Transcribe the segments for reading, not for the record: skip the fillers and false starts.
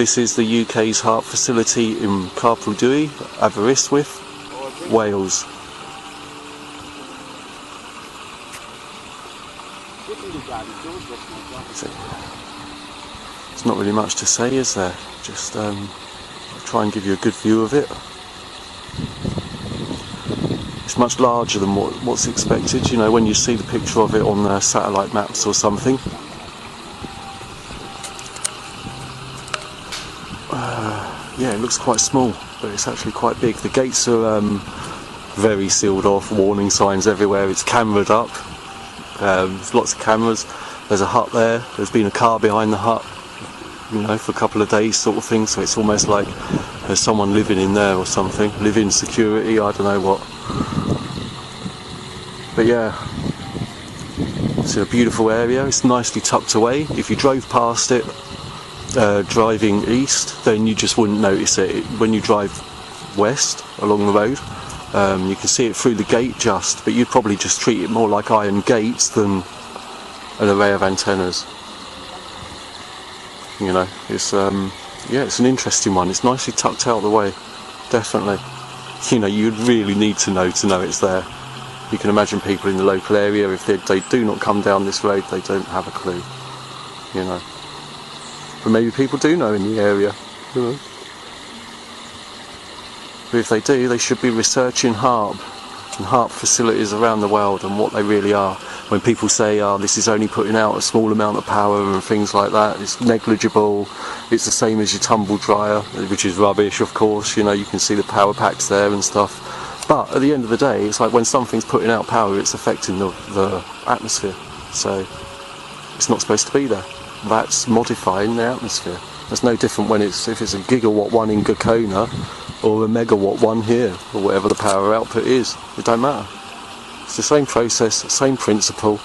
This is the UK's HARP facility in Carpaldui, Aberystwyth, Wales. There's not really much to say, is there? Just try and give you a good view of it. It's much larger than what's expected, you know, when you see the picture of it on satellite maps or something. Yeah, it looks quite small, but it's actually quite big. The gates are very sealed off, warning signs everywhere. It's cameraed up. There's lots of cameras. There's a hut there. There's been a car behind the hut, you know, for a couple of days sort of thing. So it's almost like there's someone living in there or something. Live-in security, I don't know what. But yeah, it's a beautiful area. It's nicely tucked away. If you drove past it, driving east, then you just wouldn't notice it. When you drive west along the road, you can see it through the gate just, but you'd probably just treat it more like iron gates than an array of antennas. You know, it's yeah, it's an interesting one. It's nicely tucked out of the way, definitely. You know, you'd really need to know it's there. You can imagine people in the local area, if they do not come down this road, they don't have a clue, you know. But maybe people do know in the area, you know. But if they do, they should be researching HARP and HARP facilities around the world and what they really are. When people say, oh, this is only putting out a small amount of power and things like that, it's negligible, it's the same as your tumble dryer, which is rubbish, of course, you know, you can see the power packs there and stuff. But at the end of the day, it's like when something's putting out power, it's affecting the atmosphere. So it's not supposed to be there. That's modifying the atmosphere. It's no different when if it's a gigawatt one in Gakona or a megawatt one here, or whatever the power output is. It don't matter. It's the same process, same principle.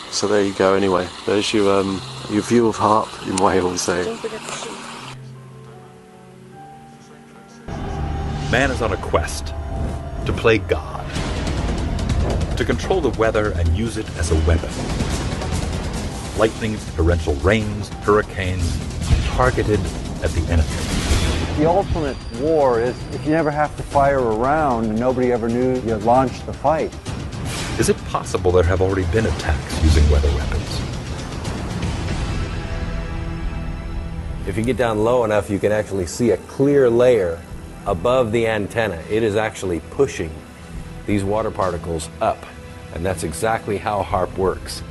So there you go. Anyway, there's your view of HARP in Wales there. Man is on a quest to play God, to control the weather and use it as a weapon. Lightning, torrential rains, hurricanes, targeted at the enemy. The ultimate war is if you never have to fire a round and nobody ever knew you launched the fight. Is it possible there have already been attacks using weather weapons? If you get down low enough, you can actually see a clear layer above the antenna. It is actually pushing these water particles up, and that's exactly how HARP works.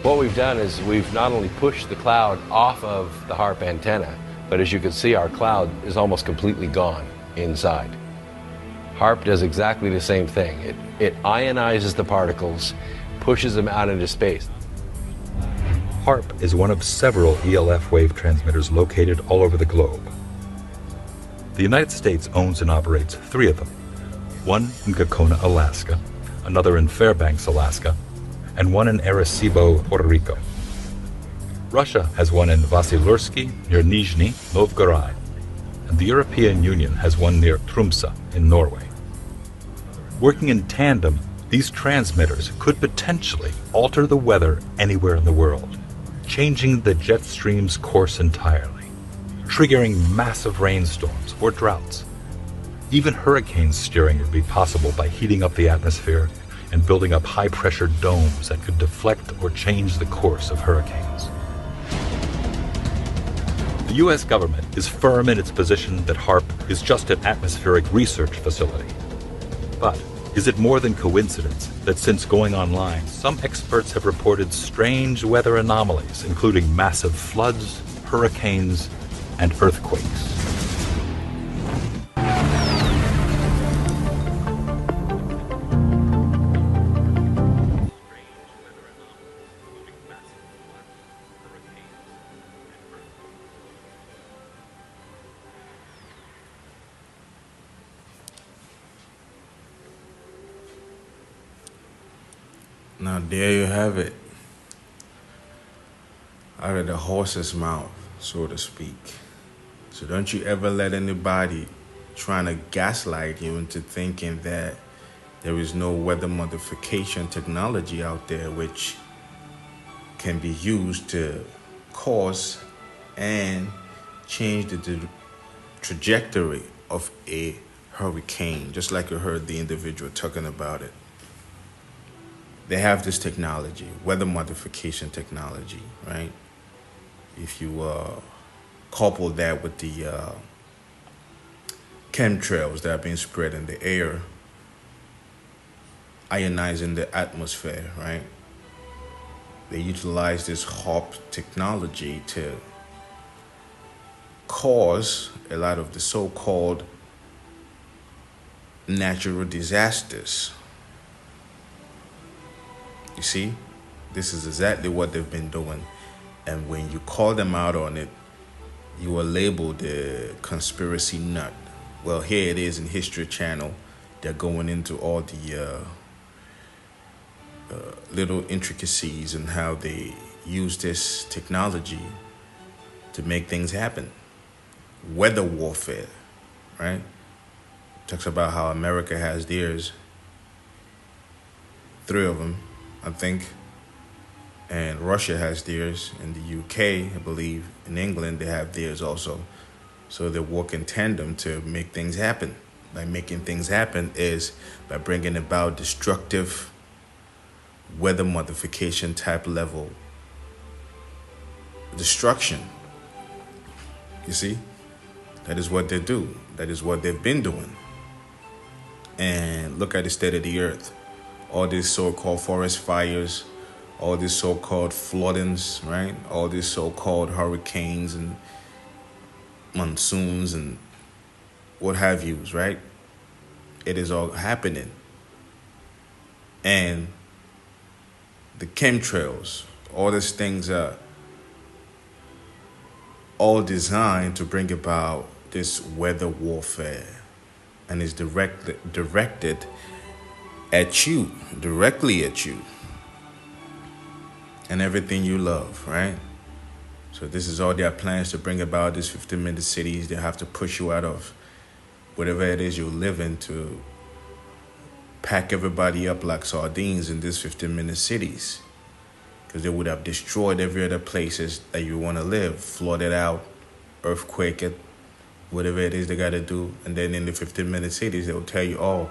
What we've done is we've not only pushed the cloud off of the HARP antenna, but as you can see, our cloud is almost completely gone inside. HARP does exactly the same thing. It ionizes the particles, pushes them out into space. HARP is one of several ELF wave transmitters located all over the globe. The United States owns and operates 3 of them. One in Gakona, Alaska, another in Fairbanks, Alaska, and one in Arecibo, Puerto Rico. Russia has one in Vasilursky near Nizhny Novgorod, and the European Union has one near Tromsø in Norway. Working in tandem, these transmitters could potentially alter the weather anywhere in the world, changing the jet stream's course entirely, triggering massive rainstorms or droughts. Even hurricane steering would be possible by heating up the atmosphere and building up high-pressure domes that could deflect or change the course of hurricanes. The U.S. government is firm in its position that HARP is just an atmospheric research facility. But is it more than coincidence that since going online, some experts have reported strange weather anomalies, including massive floods, hurricanes, and earthquakes? Now there you have it. Out of the horse's mouth, so to speak. So don't you ever let anybody trying to gaslight you into thinking that there is no weather modification technology out there, which can be used to cause and change the trajectory of a hurricane, just like you heard the individual talking about it. They have this technology, weather modification technology, right? If you couple that with the chemtrails that are being spread in the air, ionizing the atmosphere, right? They utilize this HAARP technology to cause a lot of the so-called natural disasters. You see, this is exactly what they've been doing. And when you call them out on it, you are labeled a conspiracy nut. Well, here it is in History Channel. They're going into all the little intricacies and how they use this technology to make things happen. Weather warfare, right? Talks about how America has theirs. 3 of them, I think. And Russia has theirs. In the UK, I believe. In England, they have theirs also. So they work in tandem to make things happen. By making things happen is by bringing about destructive weather modification type level destruction. You see? That is what they do. That is what they've been doing. And look at the state of the earth. All these so-called forest fires, all these so-called floodings, right? All these so-called hurricanes and monsoons and what have yous, right? It is all happening. And the chemtrails, all these things are all designed to bring about this weather warfare. And is directed at you, directly at you. And everything you love, right? So this is all their plans to bring about these 15-minute cities. They have to push you out of whatever it is you live in to pack everybody up like sardines in these 15-minute cities. Because they would have destroyed every other places that you want to live, flooded out, earthquake it, whatever it is they got to do. And then in the 15-minute cities, they will tell you, oh,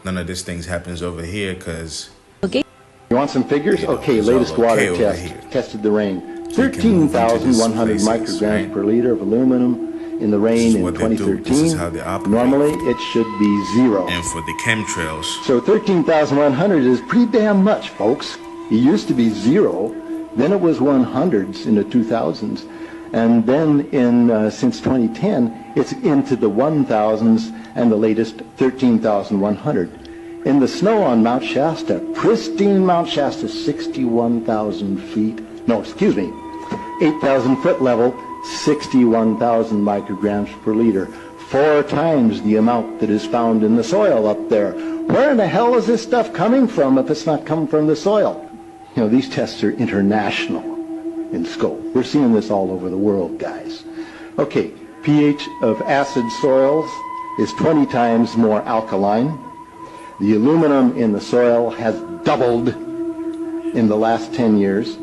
none of these things happens over here because... Okay. You want some figures? Okay, latest water test. Tested the rain. 13,100 micrograms per liter of aluminum in the rain in 2013. Normally, it should be 0. And for the chemtrails. So 13,100 is pretty damn much, folks. It used to be 0. Then it was 100s in the 2000s. And then since 2010, it's into the 1,000s and the latest 13,100. In the snow on Mount Shasta, pristine Mount Shasta, 61,000 feet. No, excuse me, 8,000 foot level, 61,000 micrograms per liter. 4 times the amount that is found in the soil up there. Where in the hell is this stuff coming from if it's not coming from the soil? You know, these tests are international in scope. We're seeing this all over the world, guys. Okay, pH of acid soils is 20 times more alkaline. The aluminum in the soil has doubled in the last 10 years.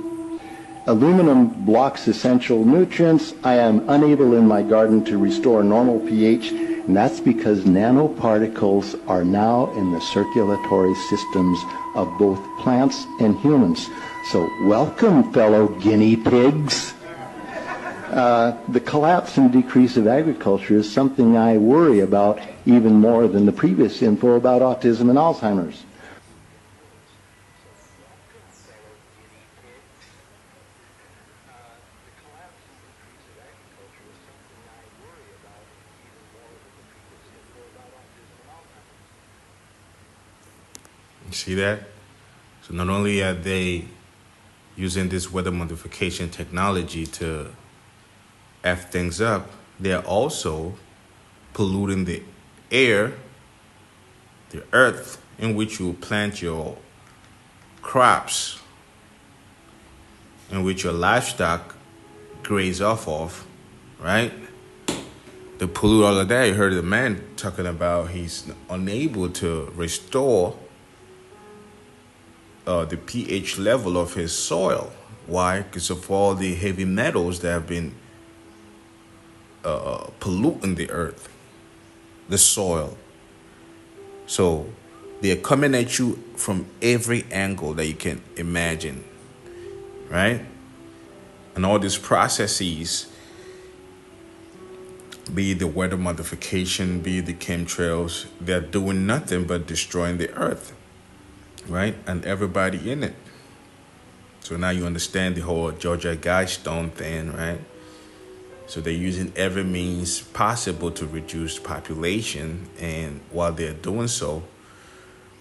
Aluminum blocks essential nutrients. I am unable in my garden to restore normal pH, and that's because nanoparticles are now in the circulatory systems of both plants and humans. So welcome, fellow guinea pigs. The collapse and decrease of agriculture is something I worry about even more than the previous info about autism and Alzheimer's. You see that? So not only are they using this weather modification technology to F things up, they're also polluting the air, the earth in which you plant your crops, in which your livestock graze off of, right? They pollute all of that. You heard the man talking about he's unable to restore the pH level of his soil. Why? Because of all the heavy metals that have been polluting the earth, the soil. So they're coming at you from every angle that you can imagine, right? And all these processes, be it the weather modification, be it the chemtrails, they're doing nothing but destroying the earth, right? And everybody in it. So now you understand the whole Georgia Guidestone thing, right? So they're using every means possible to reduce population, and while they're doing so,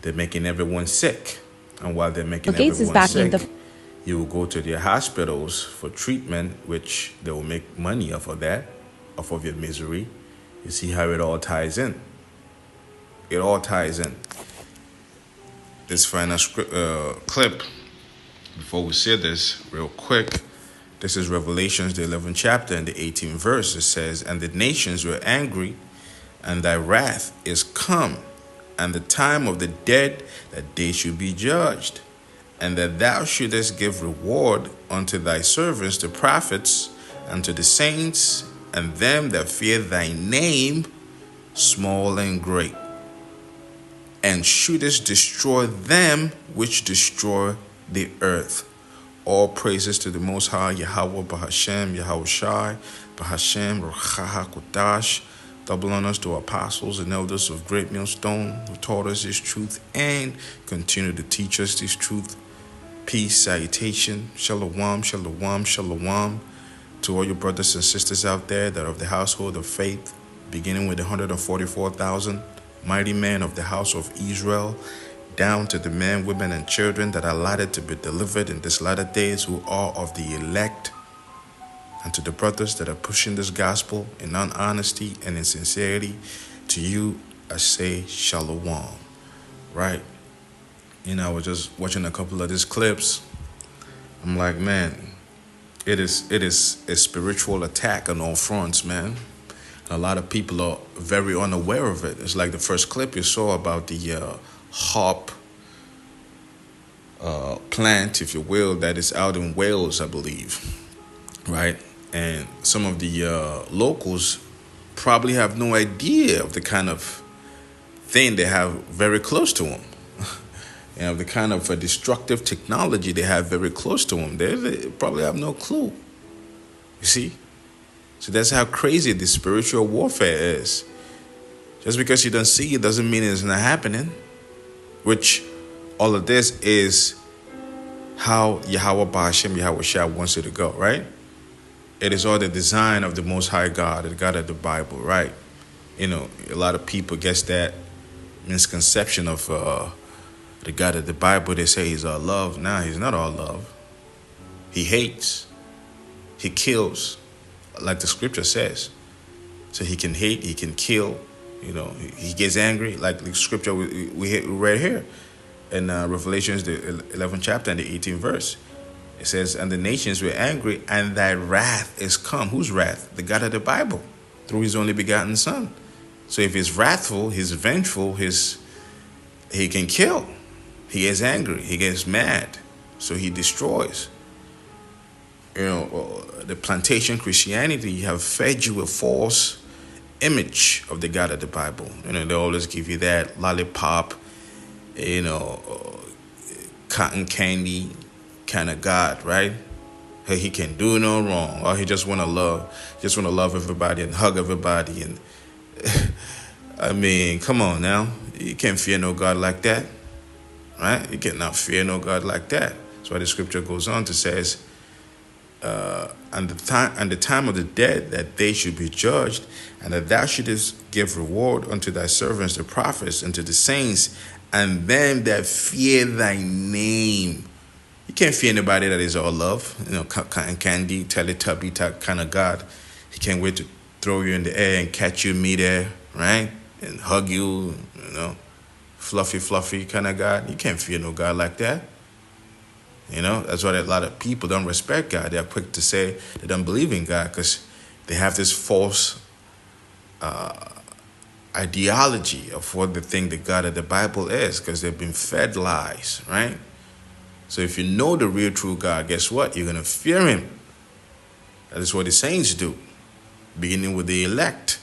they're making everyone sick. And while they're making everyone sick, you will go to their hospitals for treatment, which they will make money off of that, off of your misery. You see how it all ties in. It all ties in. This final clip, before we say this real quick, this is Revelations, the 11th chapter and the 18th verse. It says, "And the nations were angry, and thy wrath is come, and the time of the dead, that they should be judged, and that thou shouldest give reward unto thy servants, the prophets, and to the saints, and them that fear thy name, small and great, and shouldest destroy them which destroy the earth." All praises to the Most High, Yahweh, Bahashem, Yahushai, Bahashem, Ruchaha, Kodash. Double honors to apostles and elders of Great Millstone who taught us this truth and continue to teach us this truth. Peace, salutation, shalom, shalom, shalom to all your brothers and sisters out there that are of the household of faith, beginning with the 144,000 mighty men of the house of Israel, down to the men, women, and children that are allotted to be delivered in this latter days who are of the elect, and to the brothers that are pushing this gospel in honesty and in sincerity. To you, I say shalom, right? You know, I was just watching a couple of these clips. I'm like, man, it is a spiritual attack on all fronts, man. A lot of people are very unaware of it. It's like the first clip you saw about the hop plant, if you will, that is out in Wales, I believe, right? And some of the locals probably have no idea of the kind of thing they have very close to them. You know, the kind of destructive technology they have very close to them. They probably have no clue. You see? So that's how crazy this spiritual warfare is. Just because you don't see it doesn't mean it's not happening. Which all of this is how Yahweh Ba'ashem, Yahweh Shah wants it to go, right? It is all the design of the Most High God, the God of the Bible, right? You know, a lot of people guess that misconception of the God of the Bible. They say he's all love. Nah, he's not all love. He hates. He kills, like the scripture says. So he can hate, he can kill. You know, he gets angry, like the scripture we read here in Revelations, the 11th chapter and the 18th verse. It says, "And the nations were angry, and thy wrath is come." Whose wrath? The God of the Bible, through his only begotten Son. So if he's wrathful, he's vengeful, he can kill. He gets angry, he gets mad, so he destroys. You know, the plantation Christianity have fed you a false image of the God of the Bible. You know, they always give you that lollipop, you know, cotton candy kind of God, right? Hey, he can do no wrong, or he just want to love everybody and hug everybody. And I mean, come on now, you can't fear no God like that, right? You cannot fear no God like that. That's why the scripture goes on to says, and the time of the dead, that they should be judged, and that thou shouldest give reward unto thy servants the prophets, and to the saints, and them that fear thy name. You can't fear anybody that is all love, you know, cotton candy, Teletubby type kind of God. He can't wait to throw you in the air and catch you in midair, right? And hug you, you know, fluffy kind of God. You can't fear no God like that. You know, that's why a lot of people don't respect God. They're quick to say they don't believe in God because they have this false ideology of what they think the God of the Bible is, because they've been fed lies, right? So if you know the real true God, guess what? You're going to fear him. That is what the saints do, beginning with the elect.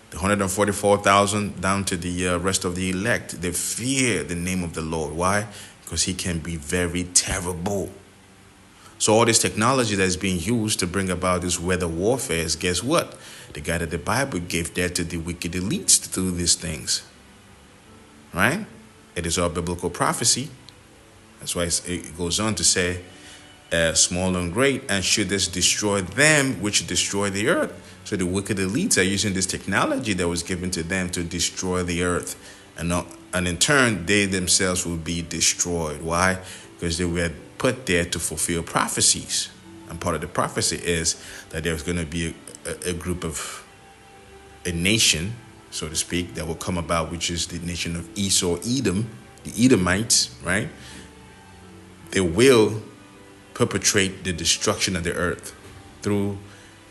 The 144,000 down to the rest of the elect. They fear the name of the Lord. Why? Because he can be very terrible. So all this technology that is being used to bring about this weather warfare is, guess what? The guy that the Bible gave there to the wicked elites to do these things. Right? It is all biblical prophecy. That's why it goes on to say, small and great, and should this destroy them which destroy the earth. So the wicked elites are using this technology that was given to them to destroy the earth. And in turn, they themselves will be destroyed. Why? Because they were put there to fulfill prophecies. And part of the prophecy is that there's going to be a group of a nation, so to speak, that will come about, which is the nation of Esau, Edom, the Edomites, right? They will perpetrate the destruction of the earth through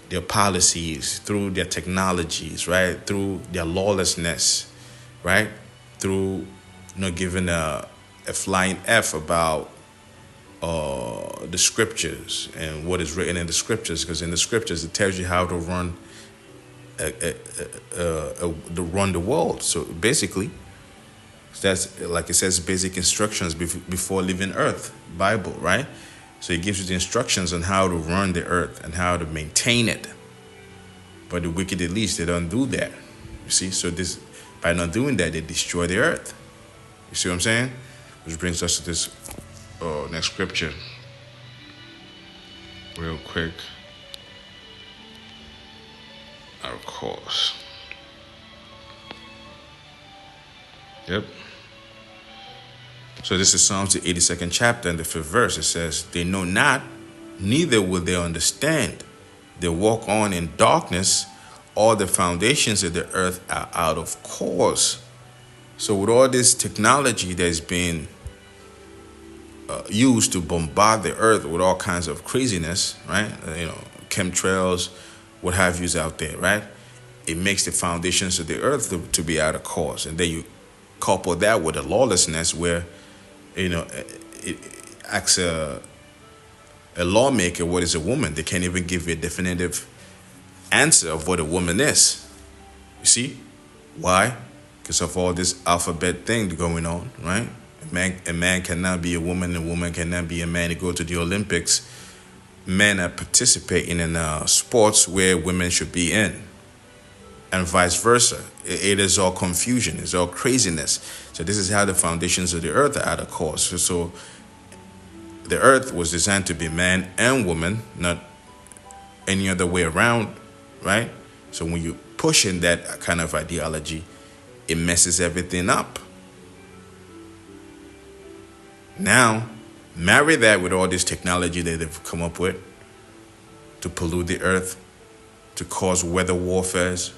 their policies, through their technologies, right? Through their lawlessness, right? Through not giving a flying F about the scriptures and what is written in the scriptures, because in the scriptures it tells you how to run the world. So basically, that's like it says, basic instructions before leaving Earth, Bible, right? So it gives you the instructions on how to run the earth and how to maintain it. But the wicked elites, they don't do that. You see, so this, by not doing that, they destroy the earth. You see what I'm saying? Which brings us to this next scripture. Real quick. Of course. Yep. So this is Psalms the 82nd chapter and the 5th verse. It says, they know not, neither will they understand. They walk on in darkness. All the foundations of the earth are out of course. So with all this technology that's being used to bombard the earth with all kinds of craziness, right? Chemtrails, what have yous out there, right? It makes the foundations of the earth to be out of course. And then you couple that with a lawlessness where, it asks a lawmaker what is a woman. They can't even give you a definitive answer of what a woman is. You see? Why? Because of all this alphabet thing going on, right? A man cannot be a woman cannot be a man. You go to the Olympics, men are participating in sports where women should be in. And vice versa. It is all confusion. It's all craziness. So this is how the foundations of the earth are out of course. So the earth was designed to be man and woman, not any other way around, right? So when you push in that kind of ideology, it messes everything up. Now, marry that with all this technology that they've come up with to pollute the earth, to cause weather warfares,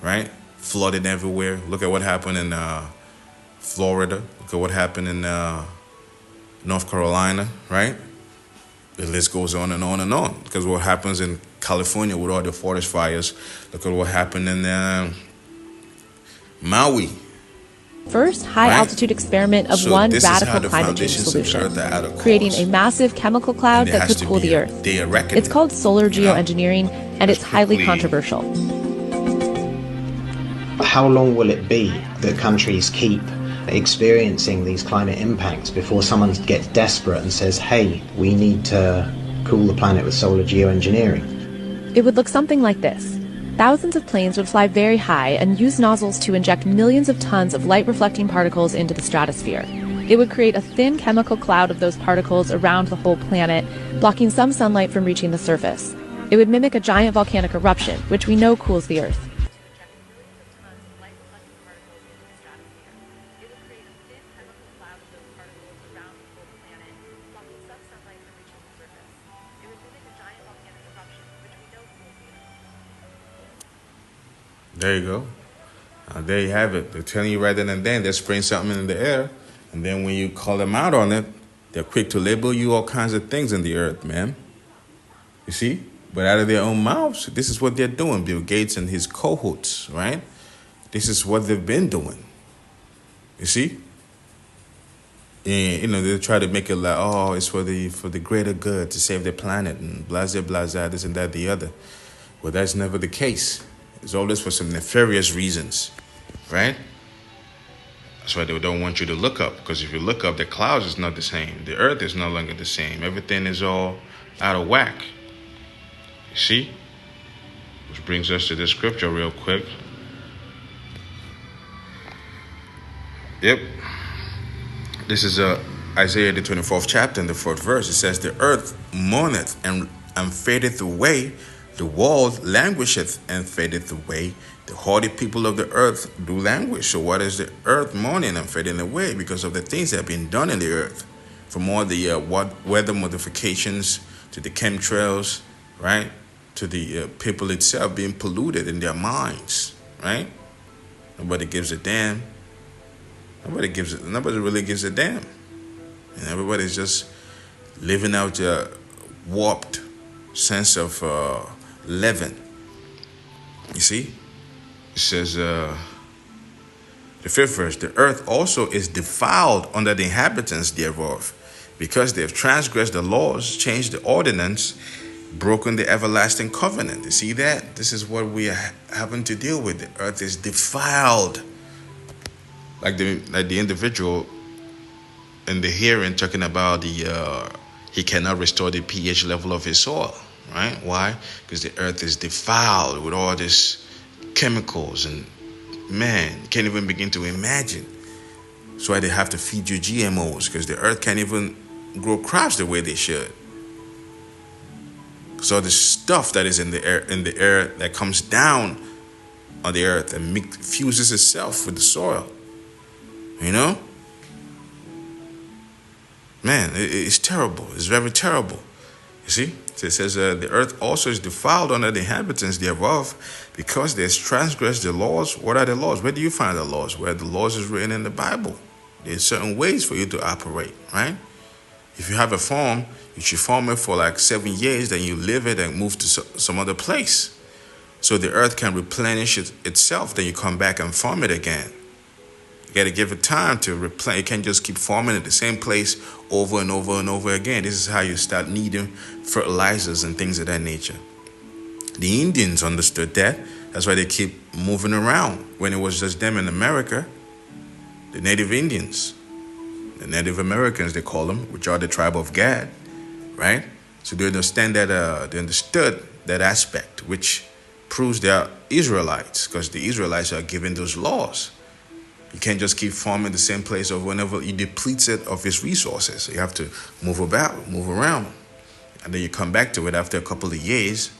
right? Flooding everywhere. Look at what happened in Florida. Look at what happened in North Carolina, right? The list goes on and on and on. Because what happens in California with all the forest fires. Look at what happened in Maui. First high-altitude experiment of one radical climate change solution, creating a massive chemical cloud that could cool the Earth. It's called solar geoengineering, and it's highly controversial. How long will it be that countries keep experiencing these climate impacts before someone gets desperate and says, hey, we need to cool the planet with solar geoengineering? It would look something like this. Thousands of planes would fly very high and use nozzles to inject millions of tons of light-reflecting particles into the stratosphere. It would create a thin chemical cloud of those particles around the whole planet, blocking some sunlight from reaching the surface. It would mimic a giant volcanic eruption, which we know cools the Earth. There you go. There you have it. They're telling you right then and then they're spraying something in the air. And then when you call them out on it, they're quick to label you all kinds of things in the earth, man. You see? But out of their own mouths, this is what they're doing. Bill Gates and his cohorts, right? This is what they've been doing. You see? And, you know, they try to make it like, oh, it's for the greater good, to save the planet, and blah, blah, blah, this and that, the other. Well, that's never the case. It's always for some nefarious reasons, right? That's why they don't want you to look up, because if you look up, the clouds is not the same. The earth is no longer the same. Everything is all out of whack. You see? Which brings us to this scripture real quick. Yep. This is Isaiah the 24th chapter and the 4th verse. It says, the earth mourneth and fadeth away. The world languisheth and fadeth away. The haughty people of the earth do languish. So what is the earth mourning and fading away? Because of the things that have been done in the earth. From all the weather modifications to the chemtrails, right? To the people itself being polluted in their minds, right? Nobody gives a damn. Nobody really gives a damn. And everybody's just living out a warped sense of living. You see? It says, the 5th verse, the earth also is defiled under the inhabitants thereof, because they have transgressed the laws, changed the ordinance, broken the everlasting covenant. You see that? This is what we are having to deal with. The earth is defiled. Like the individual in the hearing talking about he cannot restore the pH level of his soil, right? Why? Because the earth is defiled with all these chemicals, and man, you can't even begin to imagine. That's why they have to feed you GMOs, because the earth can't even grow crops the way they should. So the stuff that is in the air that comes down on the earth and fuses itself with the soil. You know? Man, it's terrible. It's very terrible. You see? So it says, the earth also is defiled under the inhabitants thereof, because they transgressed the laws. What are the laws? Where do you find the laws? Where the laws is written in the Bible. There's certain ways for you to operate, right? If you have a farm, you should farm it for like 7 years, then you live it and move to some other place. So the earth can replenish itself, then you come back and farm it again. You got to give it time to replenish. You can't just keep farming at the same place over and over and over again. This is how you start needing fertilizers and things of that nature. The Indians understood that. That's why they keep moving around. When it was just them in America, the Native Indians, the Native Americans, they call them, which are the tribe of Gad, right? So they understand that, they understood that aspect, which proves they are Israelites, because the Israelites are given those laws. You can't just keep farming the same place over whenever it depletes it of its resources. So you have to move around. And then you come back to it after a couple of years,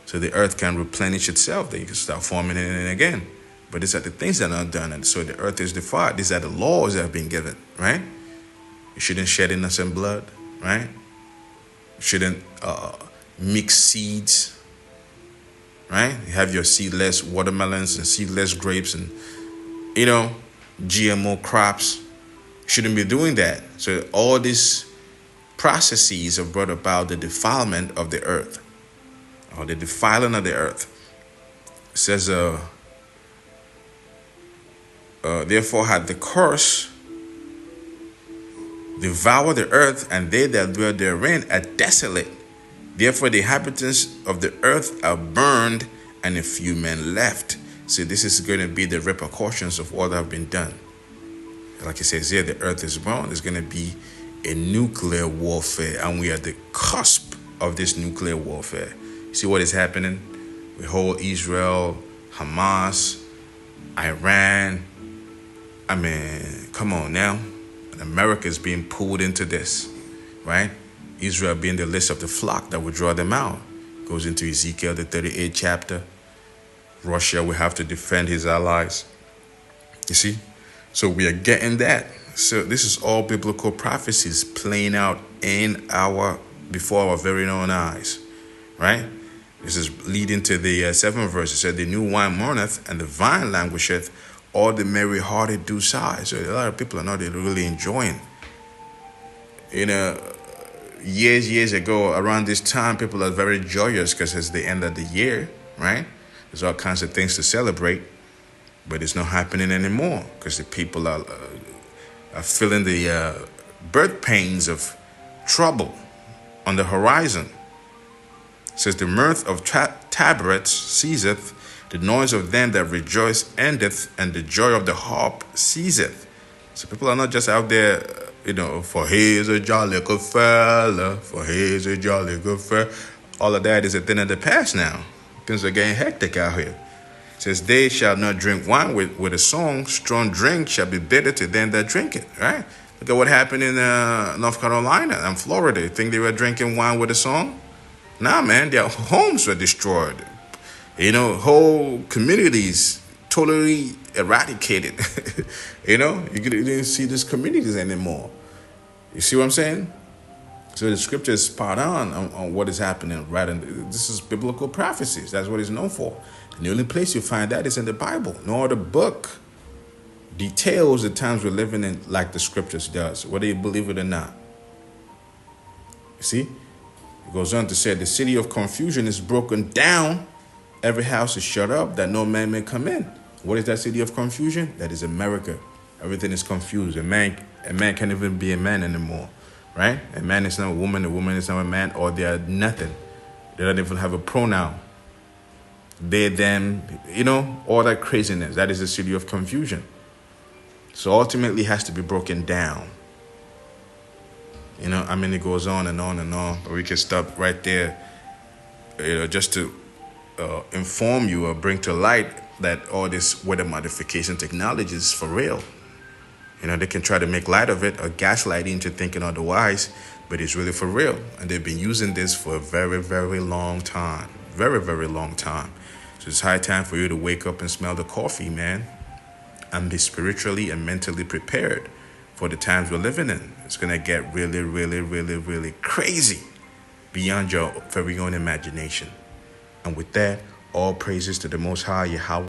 so the earth can replenish itself. Then you can start farming it again. But these are the things that are not done. And so the earth is defiled. These are the laws that have been given, right? You shouldn't shed innocent blood, right? You shouldn't mix seeds, right? You have your seedless watermelons and seedless grapes and, you know, GMO crops. You shouldn't be doing that. So all these processes have brought about the defilement of the earth, or the defiling of the earth. It says, therefore had the curse devoured the earth, and they that dwell therein are desolate. Therefore the inhabitants of the earth are burned, and a few men left. So this is going to be the repercussions of what have been done. Like it says here, the earth is burned. There's going to be a nuclear warfare, and we are at the cusp of this nuclear warfare. You see what is happening with whole Israel, Hamas, Iran. I mean, come on now. And America is being pulled into this, right? Israel being the list of the flock that will draw them out. Goes into Ezekiel, the 38th chapter. Russia will have to defend his allies. You see? So we are getting that. So this is all biblical prophecies playing out before our very own eyes, right? This is leading to the 7th verse. It said, the new wine mourneth, and the vine languisheth, all the merry-hearted do sigh. So a lot of people are not really enjoying. You know, years ago, around this time, people are very joyous because it's the end of the year, right? There's all kinds of things to celebrate, but it's not happening anymore because the people are feeling the birth pains of trouble on the horizon. It says, the mirth of tabrets ceaseth, the noise of them that rejoice endeth, and the joy of the harp ceaseth. So people are not just out there, for he's a jolly good fella, for he's a jolly good fella. All of that is a thing of the past now. Things are getting hectic out here. It says, they shall not drink wine with a song, strong drink shall be bitter to them that drink it, right? Look at what happened in North Carolina and Florida. You think they were drinking wine with a song? Nah, man, their homes were destroyed. Whole communities totally eradicated. You didn't see these communities anymore. You see what I'm saying? So the scripture is spot on what is happening, right? And this is biblical prophecies. That's what it's known for. And the only place you find that is in the Bible. No other book details the times we're living in like the scriptures does, whether you believe it or not. You see? It goes on to say, the city of confusion is broken down. Every house is shut up that no man may come in. What is that city of confusion? That is America. Everything is confused. A man can't even be a man anymore, right? A man is not a woman is not a man, or they are nothing. They don't even have a pronoun. They, them, all that craziness. That is the city of confusion. So ultimately it has to be broken down. It goes on and on and on. But we can stop right there, just to inform you or bring to light that all this weather modification technology is for real. They can try to make light of it or gaslight you into thinking otherwise, but it's really for real. And they've been using this for a very, very long time. Very, very long time. So it's high time for you to wake up and smell the coffee, man, and be spiritually and mentally prepared for the times we're living in. It's going to get really, really, really, really crazy beyond your very own imagination. And with that, all praises to the Most High Yahweh.